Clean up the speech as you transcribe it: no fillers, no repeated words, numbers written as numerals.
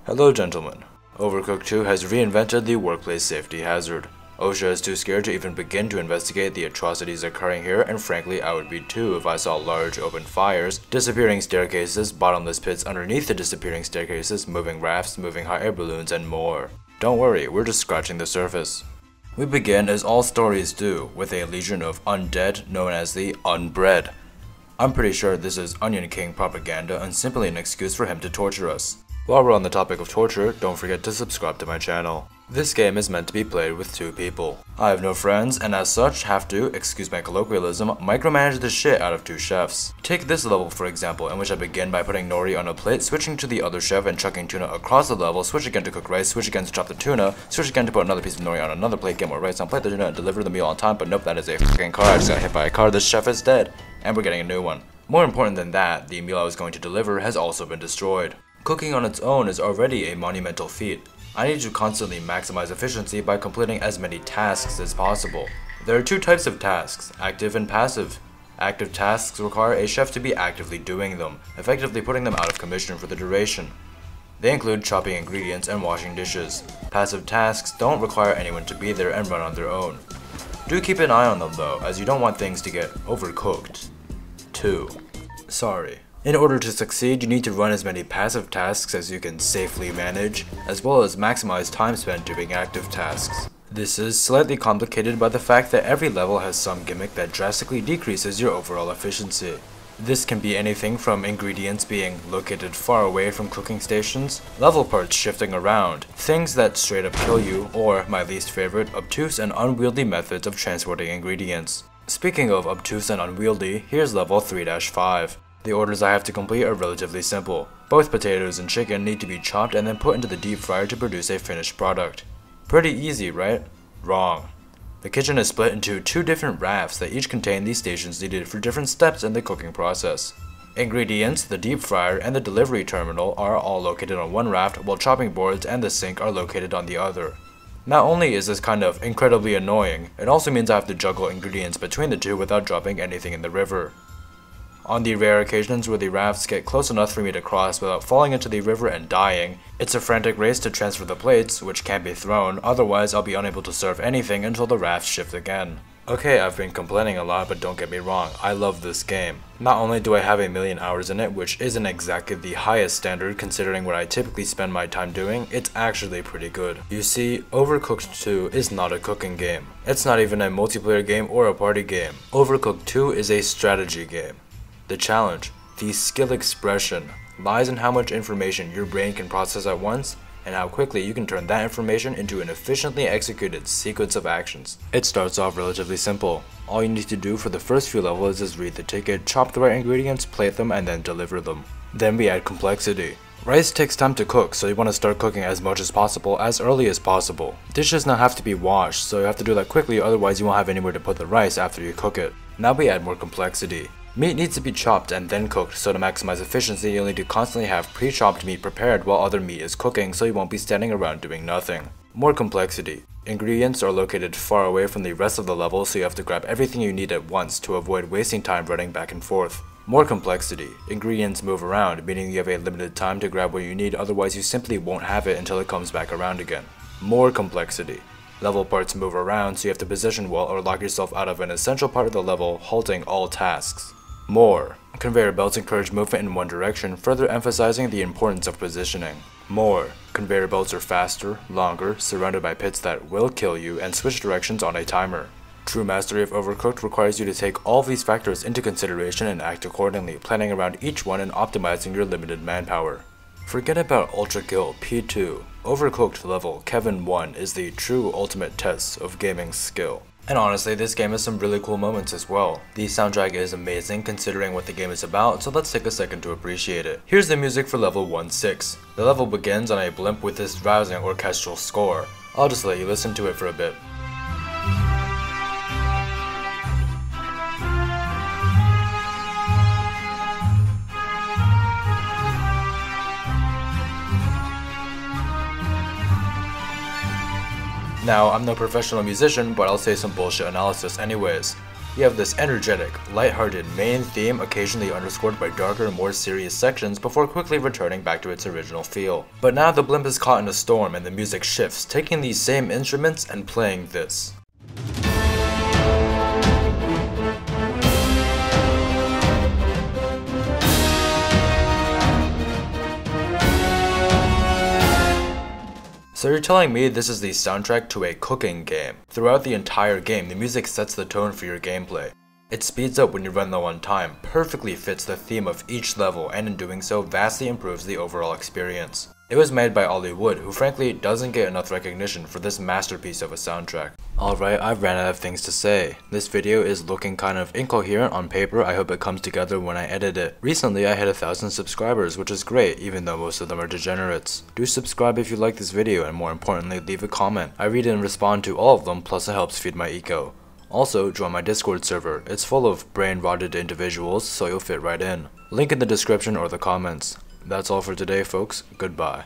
Hello gentlemen. Overcooked 2 has reinvented the workplace safety hazard. OSHA is too scared to even begin to investigate the atrocities occurring here, and frankly I would be too if I saw large open fires, disappearing staircases, bottomless pits underneath the disappearing staircases, moving rafts, moving hot air balloons, and more. Don't worry, we're just scratching the surface. We begin as all stories do, with a legion of undead known as the unbred. I'm pretty sure this is Onion King propaganda and simply an excuse for him to torture us. While we're on the topic of torture, don't forget to subscribe to my channel. This game is meant to be played with 2 people. I have no friends and as such have to, excuse my colloquialism, micromanage the shit out of 2 chefs. Take this level for example, in which I begin by putting nori on a plate, switching to the other chef and chucking tuna across the level, switch again to cook rice, switch again to chop the tuna, switch again to put another piece of nori on another plate, get more rice on plate the tuna and deliver the meal on time, but nope, that is a fucking car, I just got hit by a car, this chef is dead. And we're getting a new one. More important than that, the meal I was going to deliver has also been destroyed. Cooking on its own is already a monumental feat. I need to constantly maximize efficiency by completing as many tasks as possible. There are 2 types of tasks, active and passive. Active tasks require a chef to be actively doing them, effectively putting them out of commission for the duration. They include chopping ingredients and washing dishes. Passive tasks don't require anyone to be there and run on their own. Do keep an eye on them though, as you don't want things to get overcooked. 2. Sorry. In order to succeed, you need to run as many passive tasks as you can safely manage, as well as maximize time spent doing active tasks. This is slightly complicated by the fact that every level has some gimmick that drastically decreases your overall efficiency. This can be anything from ingredients being located far away from cooking stations, level parts shifting around, things that straight up kill you, or, my least favorite, obtuse and unwieldy methods of transporting ingredients. Speaking of obtuse and unwieldy, here's level 3-5. The orders I have to complete are relatively simple. Both potatoes and chicken need to be chopped and then put into the deep fryer to produce a finished product. Pretty easy, right? Wrong. The kitchen is split into 2 different rafts that each contain the stations needed for different steps in the cooking process. Ingredients, the deep fryer, and the delivery terminal are all located on one raft, while chopping boards and the sink are located on the other. Not only is this kind of incredibly annoying, it also means I have to juggle ingredients between the 2 without dropping anything in the river. On the rare occasions where the rafts get close enough for me to cross without falling into the river and dying, it's a frantic race to transfer the plates, which can't be thrown, otherwise I'll be unable to serve anything until the rafts shift again. Okay, I've been complaining a lot, but don't get me wrong, I love this game. Not only do I have a million hours in it, which isn't exactly the highest standard considering what I typically spend my time doing, it's actually pretty good. You see, Overcooked 2 is not a cooking game. It's not even a multiplayer game or a party game. Overcooked 2 is a strategy game. The challenge, the skill expression, lies in how much information your brain can process at once and how quickly you can turn that information into an efficiently executed sequence of actions. It starts off relatively simple. All you need to do for the first few levels is read the ticket, chop the right ingredients, plate them, and then deliver them. Then we add complexity. Rice takes time to cook, so you want to start cooking as much as possible as early as possible. Dishes now have to be washed, so you have to do that quickly, otherwise you won't have anywhere to put the rice after you cook it. Now we add more complexity. Meat needs to be chopped and then cooked, so to maximize efficiency you'll need to constantly have pre-chopped meat prepared while other meat is cooking, so you won't be standing around doing nothing. More complexity. Ingredients are located far away from the rest of the level, so you have to grab everything you need at once to avoid wasting time running back and forth. More complexity. Ingredients move around, meaning you have a limited time to grab what you need, otherwise you simply won't have it until it comes back around again. More complexity. Level parts move around, so you have to position well or lock yourself out of an essential part of the level, halting all tasks. More. Conveyor belts encourage movement in one direction, further emphasizing the importance of positioning. More. Conveyor belts are faster, longer, surrounded by pits that will kill you, and switch directions on a timer. True mastery of Overcooked requires you to take all these factors into consideration and act accordingly, planning around each one and optimizing your limited manpower. Forget about Ultra Kill P2. Overcooked level Kevin 1 is the true ultimate test of gaming skill. And honestly, this game has some really cool moments as well. The soundtrack is amazing considering what the game is about, so let's take a second to appreciate it. Here's the music for level 1-6. The level begins on a blimp with this rousing orchestral score. I'll just let you listen to it for a bit. Now, I'm no professional musician, but I'll say some bullshit analysis anyways. You have this energetic, lighthearted main theme occasionally underscored by darker, more serious sections before quickly returning back to its original feel. But now the blimp is caught in a storm and the music shifts, taking these same instruments and playing this. So you're telling me this is the soundtrack to a cooking game. Throughout the entire game, the music sets the tone for your gameplay. It speeds up when you run low on time, perfectly fits the theme of each level, and in doing so, vastly improves the overall experience. It was made by Ollie Wood, who frankly doesn't get enough recognition for this masterpiece of a soundtrack. Alright, I've ran out of things to say. This video is looking kind of incoherent on paper. I hope it comes together when I edit it. Recently I hit 1,000 subscribers, which is great, even though most of them are degenerates. Do subscribe if you like this video, and more importantly, leave a comment. I read and respond to all of them, plus it helps feed my ego. Also, join my Discord server. It's full of brain-rotted individuals, so you'll fit right in. Link in the description or the comments. That's all for today, folks. Goodbye.